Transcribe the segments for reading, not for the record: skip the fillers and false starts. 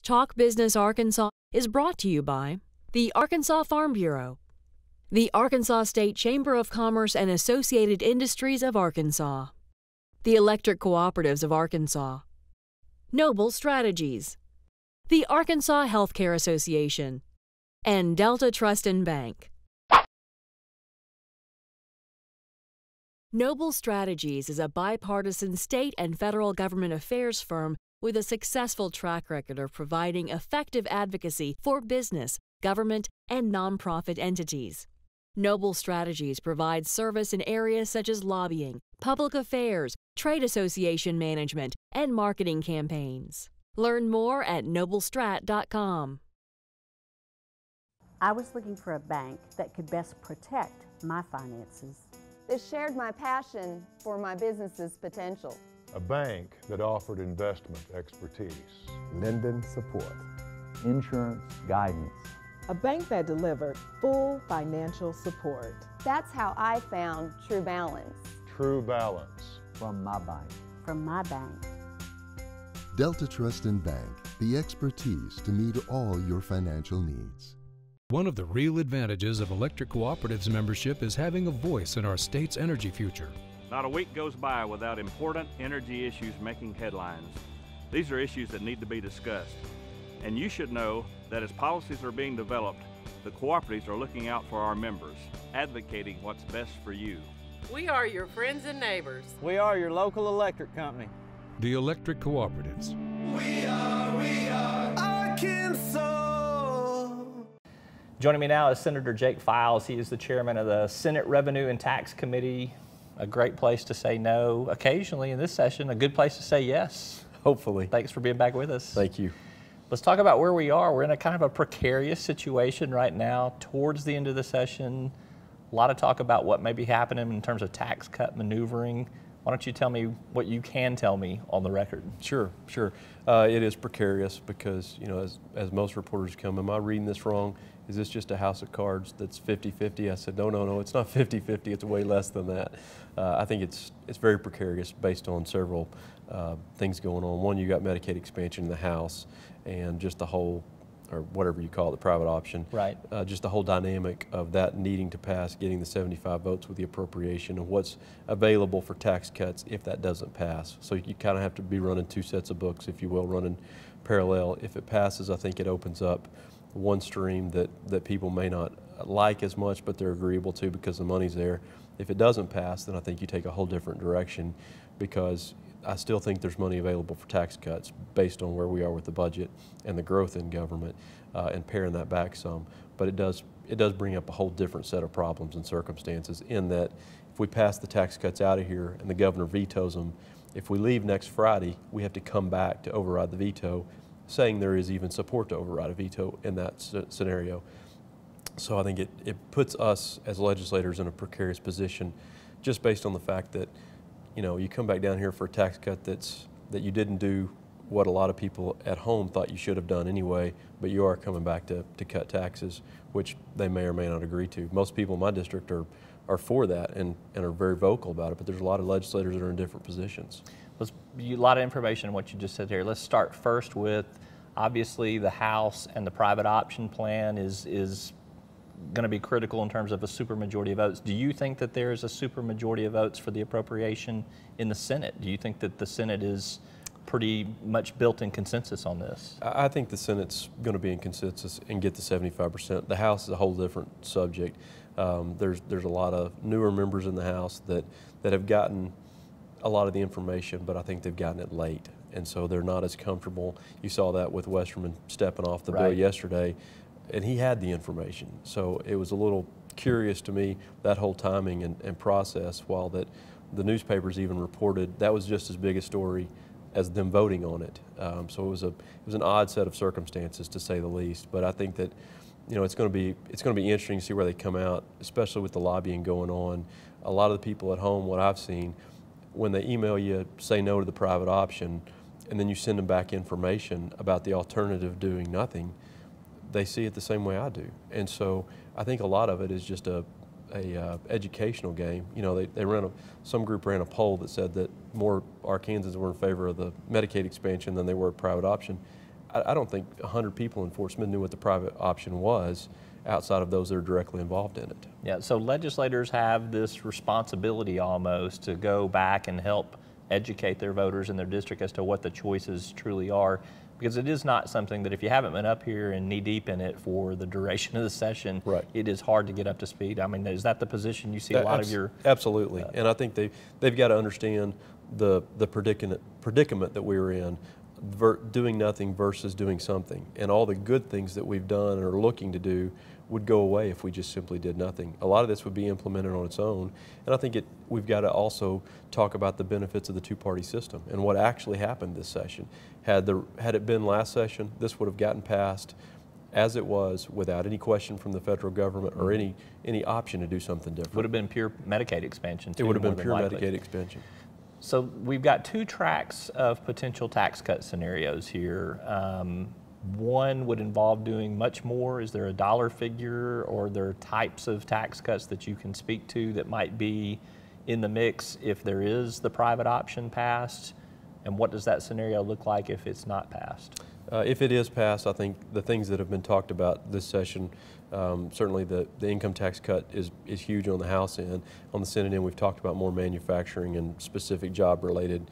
Talk Business Arkansas is brought to you by the Arkansas Farm Bureau, the Arkansas State Chamber of Commerce and Associated Industries of Arkansas, the Electric Cooperatives of Arkansas, Noble Strategies, the Arkansas Healthcare Association, and Delta Trust and Bank. Noble Strategies is a bipartisan state and federal government affairs firm with a successful track record of providing effective advocacy for business, government, and nonprofit entities. Noble Strategies provides service in areas such as lobbying, public affairs, trade association management, and marketing campaigns. Learn more at noblestrat.com. I was looking for a bank that could best protect my finances. This shared my passion for my business's potential. A bank that offered investment expertise, lending support, insurance guidance. A bank that delivered full financial support. That's how I found True Balance. True Balance. From my bank. From my bank. Delta Trust and Bank, the expertise to meet all your financial needs. One of the real advantages of Electric Cooperatives membership is having a voice in our state's energy future. Not a week goes by without important energy issues making headlines. These are issues that need to be discussed. And you should know that as policies are being developed, the cooperatives are looking out for our members, advocating what's best for you. We are your friends and neighbors. We are your local electric company. The Electric Cooperatives. We are Arkansas. Joining me now is Senator Jake Files. He is the chairman of the Senate Revenue and Tax Committee. A great place to say no occasionally in this session, a good place to say yes. Hopefully. Thanks for being back with us. Thank you. Let's talk about where we are. We're in a kind of a precarious situation right now towards the end of the session. A lot of talk about what may be happening in terms of tax cut maneuvering. Why don't you tell me what you can tell me on the record? Sure. It is precarious because, you know, as most reporters come, am I reading this wrong? Is this just a house of cards that's 50-50? I said, no, it's not 50-50, it's way less than that. I think it's very precarious based on several things going on. One, you got Medicaid expansion in the House and just the whole, or whatever you call it, the private option. Right. Just the whole dynamic of that needing to pass, getting the 75 votes with the appropriation and what's available for tax cuts if that doesn't pass. So you kind of have to be running two sets of books, if you will, running parallel. If it passes, I think it opens up one stream that people may not like as much, but they're agreeable to because the money's there. If it doesn't pass, then I think you take a whole different direction because I still think there's money available for tax cuts based on where we are with the budget and the growth in government and paring that back some. But it does bring up a whole different set of problems and circumstances in that if we pass the tax cuts out of here and the governor vetoes them, if we leave next Friday, we have to come back to override the veto, saying there is even support to override a veto in that scenario. So I think it puts us as legislators in a precarious position just based on the fact that, you know, you come back down here for a tax cut that you didn't do what a lot of people at home thought you should have done anyway, but you are coming back to cut taxes, which they may or may not agree to. Most people in my district are for that and are very vocal about it, but there's a lot of legislators that are in different positions. A lot of information in what you just said here. Let's start first with, obviously, the House and the private option plan is going to be critical in terms of a supermajority of votes. Do you think that there is a supermajority of votes for the appropriation in the Senate? Do you think that the Senate is pretty much built in consensus on this? I think the Senate's going to be in consensus and get the 75%. The House is a whole different subject. There's a lot of newer members in the House that have gotten a lot of the information, but I think they've gotten it late, and so they're not as comfortable. You saw that with Westerman stepping off the bill yesterday, and he had the information. So it was a little curious to me, that whole timing and process, while that the newspapers even reported that was just as big a story as them voting on it. So it was an odd set of circumstances, to say the least. But I think that, you know, it's going to be interesting to see where they come out, especially with the lobbying going on. A lot of the people at home, what I've seen, when they email you, say no to the private option, and then you send them back information about the alternative doing nothing, they see it the same way I do. And so I think a lot of it is just a educational game. You know, some group ran a poll that said that more Arkansans were in favor of the Medicaid expansion than they were private option. I don't think 100 people in Fort Smith knew what the private option was outside of those that are directly involved in it. Yeah, so legislators have this responsibility almost to go back and help educate their voters in their district as to what the choices truly are, because it is not something that if you haven't been up here and knee deep in it for the duration of the session, right, it is hard to get up to speed. I mean, is that the position you see a lot of your... Absolutely, and I think they've got to understand the predicament that we were in, doing nothing versus doing something, and all the good things that we've done and are looking to do would go away if we just simply did nothing. A lot of this would be implemented on its own, and I think we've got to also talk about the benefits of the two-party system and what actually happened this session. Had it been last session, this would have gotten passed as it was without any question from the federal government or any option to do something different. Would have been pure Medicaid expansion too. It would have been pure Medicaid expansion. So we've got two tracks of potential tax cut scenarios here. One would involve doing much more. Is there a dollar figure, or are there types of tax cuts that you can speak to that might be in the mix if there is the private option passed? And what does that scenario look like if it's not passed? If it is passed, I think the things that have been talked about this session, certainly the income tax cut is huge on the House end. On the Senate end, we've talked about more manufacturing and specific job-related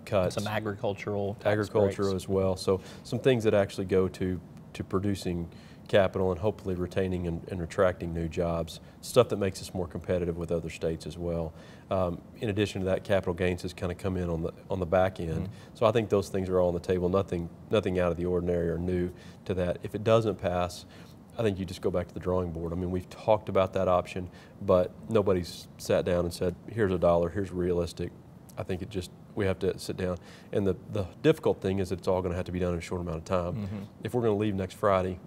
cuts. Some agricultural as well. So some things that actually go to producing capital and hopefully retaining and attracting new jobs, stuff that makes us more competitive with other states as well. In addition to that, capital gains has kind of come in on the back end. Mm-hmm. So I think those things are all on the table, nothing out of the ordinary or new to that. If it doesn't pass, I think you just go back to the drawing board. I mean, we've talked about that option, but nobody's sat down and said, here's a dollar, here's realistic. I think we have to sit down. And the difficult thing is that it's all going to have to be done in a short amount of time. Mm-hmm. If we're going to leave next Friday,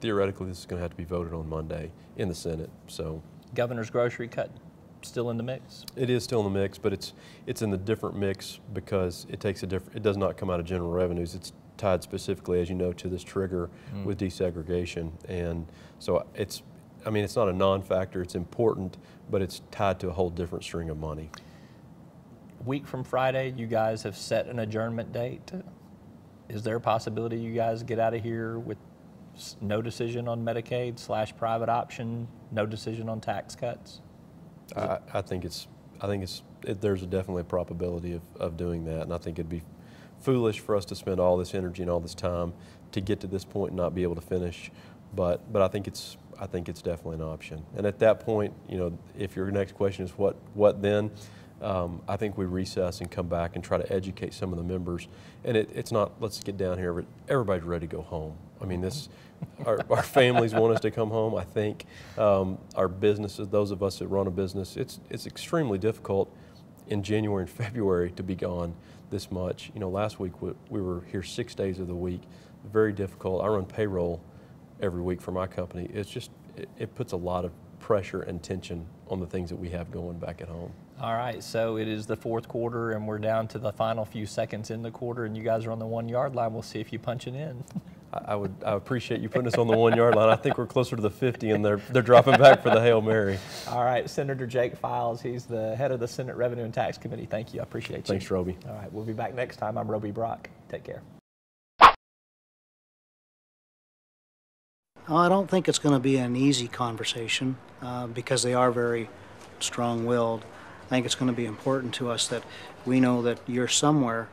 theoretically this is going to have to be voted on Monday in the Senate. So, governor's grocery cut still in the mix? It is still in the mix, but it's in the different mix because it does not come out of general revenues. It's tied specifically, as you know, to this trigger with desegregation. And so it's not a non-factor, it's important, but it's tied to a whole different string of money. Week from Friday, you guys have set an adjournment date. Is there a possibility you guys get out of here with no decision on Medicaid / private option, no decision on tax cuts? I think there's definitely a probability of doing that, and I think it'd be foolish for us to spend all this energy and all this time to get to this point and not be able to finish. But I think it's definitely an option. And at that point, you know, if your next question is what then, I think we recess and come back and try to educate some of the members. And it's not, let's get down here, but everybody's ready to go home. I mean, our families want us to come home. I think our businesses, those of us that run a business, it's extremely difficult in January and February to be gone this much. You know, last week we were here 6 days of the week. Very difficult. I run payroll every week for my company. It's just, it puts a lot of pressure and tension on the things that we have going back at home. All right, so it is the fourth quarter and we're down to the final few seconds in the quarter and you guys are on the 1 yard line. We'll see if you punch it in. I appreciate you putting us on the 1 yard line. I think we're closer to the 50 and they're dropping back for the Hail Mary. All right, Senator Jake Files, he's the head of the Senate Revenue and Tax Committee. Thank you, I appreciate you. Thanks, Roby. All right, we'll be back next time. I'm Roby Brock. Take care. Well, I don't think it's going to be an easy conversation because they are very strong-willed. I think it's going to be important to us that we know that you're somewhere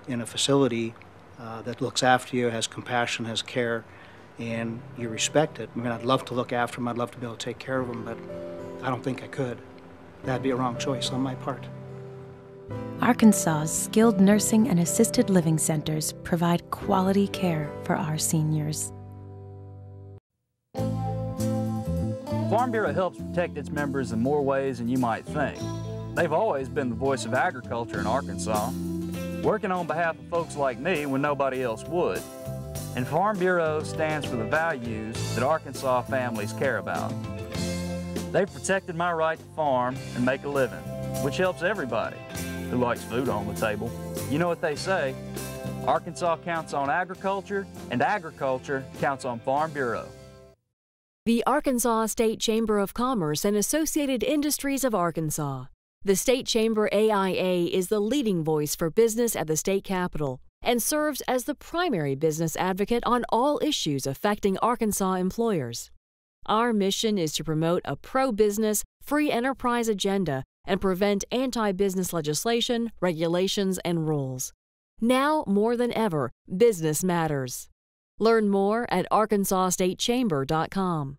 in a facility that looks after you, has compassion, has care, and you respect it. I mean, I'd love to look after them, I'd love to be able to take care of them, but I don't think I could. That'd be a wrong choice on my part. Arkansas's skilled nursing and assisted living centers provide quality care for our seniors. Farm Bureau helps protect its members in more ways than you might think. They've always been the voice of agriculture in Arkansas, working on behalf of folks like me when nobody else would. And Farm Bureau stands for the values that Arkansas families care about. They've protected my right to farm and make a living, which helps everybody who likes food on the table. You know what they say, Arkansas counts on agriculture, and agriculture counts on Farm Bureau. The Arkansas State Chamber of Commerce and Associated Industries of Arkansas. The State Chamber AIA is the leading voice for business at the state capitol and serves as the primary business advocate on all issues affecting Arkansas employers. Our mission is to promote a pro-business, free enterprise agenda and prevent anti-business legislation, regulations, and rules. Now more than ever, business matters. Learn more at arkansasstatechamber.com.